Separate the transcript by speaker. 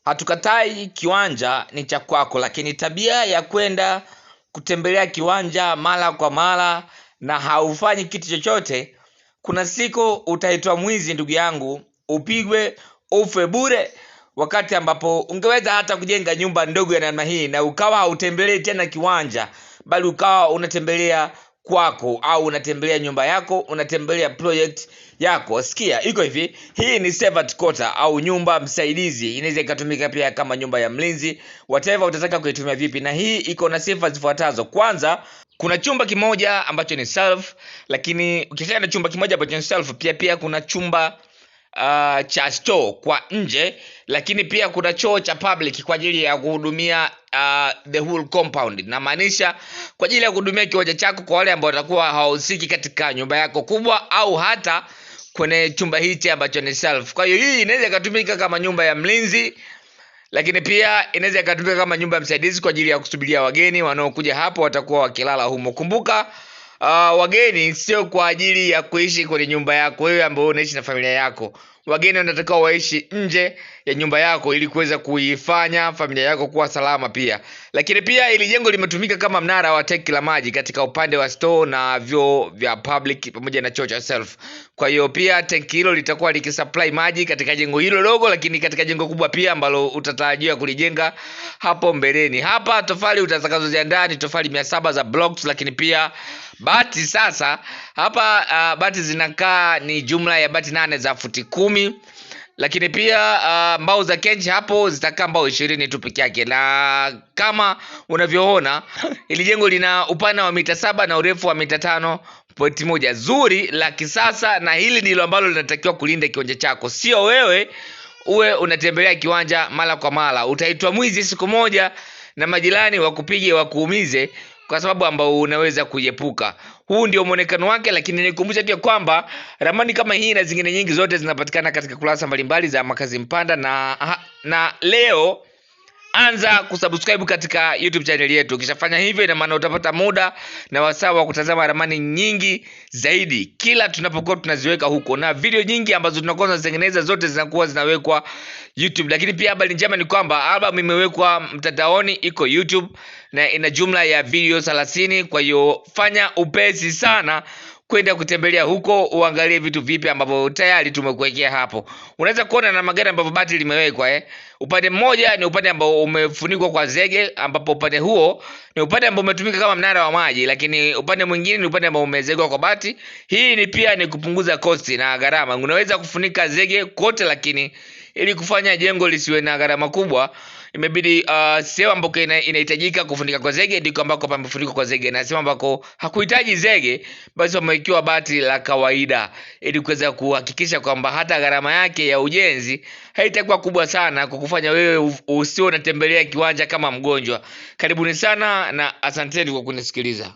Speaker 1: Hatukatai kiwanja ni cha kwako, lakini tabia ya kwenda kutembelea kiwanja mara kwa mara na haufanyi kitu chochote, kuna siku utaitwa mwizi ndugu yangu, upigwe ufe bure, wakati ambapo ungeweza hata kujenga nyumba ndogo ya namna hii na ukawa hautembelei tena kiwanja, bali ukawa unatembelea kwako au unatembelea nyumba yako, unatembelea project yako. Sikia, iko hivi, hii ni servant quarter au nyumba msaidizi, inaweza ikatumika pia kama nyumba ya mlinzi, whatever utataka kuitumia vipi. Na hii iko na sifa zifuatazo. Kwanza, kuna chumba kimoja ambacho ni self, lakini ukiachana na chumba kimoja ambacho ni self, pia kuna chumba cha store kwa nje, lakini pia kuna choo cha public kwa ajili ya kuhudumia the whole compound. Na maanisha kwa ajili ya kuhudumia kiwanja chako kwa wale ambao watakuwa hawahusiki katika nyumba yako kubwa au hata kwenye chumba hichi ambacho ni self. Kwa hiyo hii inaweza ikatumika kama nyumba ya mlinzi, lakini pia inaweza ikatumika kama nyumba ya msaidizi kwa ajili ya kusubiria wageni wanaokuja hapo, watakuwa wakilala humo. Kumbuka, wageni sio kwa ajili ya kuishi kwenye nyumba yako wewe ambao unaishi na familia yako. Wageni wanatakiwa waishi nje ya nyumba yako ili kuweza kuifanya familia yako kuwa salama pia. Lakini pia ili jengo limetumika kama mnara wa tanki la maji katika upande wa store na vyoo vya public pamoja na choo cha self. Kwa hiyo pia tanki hilo litakuwa likisupply maji katika jengo hilo dogo, lakini katika jengo kubwa pia ambalo utatarajiwa kulijenga hapo mbeleni. Hapa tofali utakazoziandaa ni tofali 700 za blocks, lakini pia bati sasa hapa bati zinakaa ni jumla ya bati 8 za futi 10, lakini pia mbao za kenchi hapo zitakaa mbao 20 tu peke yake. Na kama unavyoona ili jengo lina upana wa mita 7 na urefu wa mita 5.1, zuri la kisasa, na hili ndilo ambalo linatakiwa kulinda kiwanja chako, sio wewe uwe unatembelea kiwanja mara kwa mara. Utaitwa mwizi siku moja na majirani wakupige wakuumize kwa sababu ambao unaweza kuiepuka. Huu ndio muonekano wake, lakini nikukumbusha pia kwamba ramani kama hii na zingine nyingi zote zinapatikana katika kurasa mbalimbali za Makazi Mpanda. Na leo anza kusubscribe katika YouTube channel yetu. Ukishafanya hivyo, ina maana utapata muda na wasaa wa kutazama ramani nyingi zaidi kila tunapokuwa tunaziweka huko, na video nyingi ambazo tunakuwa tunatengeneza zote zinakuwa zinawekwa YouTube. Lakini pia habari njema ni kwamba album imewekwa mtandaoni, iko YouTube na ina jumla ya video 30. Kwa hiyo fanya upesi sana kwenda kutembelea huko uangalie vitu vipi ambavyo tayari tumekuwekea hapo. Unaweza kuona na magari ambavyo bati limewekwa Upande mmoja ni upande ambao umefunikwa kwa zege, ambapo upande huo ni upande ambao umetumika kama mnara wa maji, lakini upande mwingine ni upande ambao umezegwa kwa bati. Hii ni pia ni kupunguza kosti na gharama. Unaweza kufunika zege kote, lakini ili kufanya jengo lisiwe na gharama kubwa, imebidi sehemu ambako inahitajika kufunika kwa zege ndiko ambako pamefunikwa kwa zege, na sehemu ambako hakuhitaji zege basi wamewekewa bati la kawaida, ili kuweza kuhakikisha kwamba hata gharama yake ya ujenzi haitakuwa kubwa sana kukufanya wewe usio unatembelea kiwanja kama mgonjwa. Karibuni sana na asanteni kwa kunisikiliza.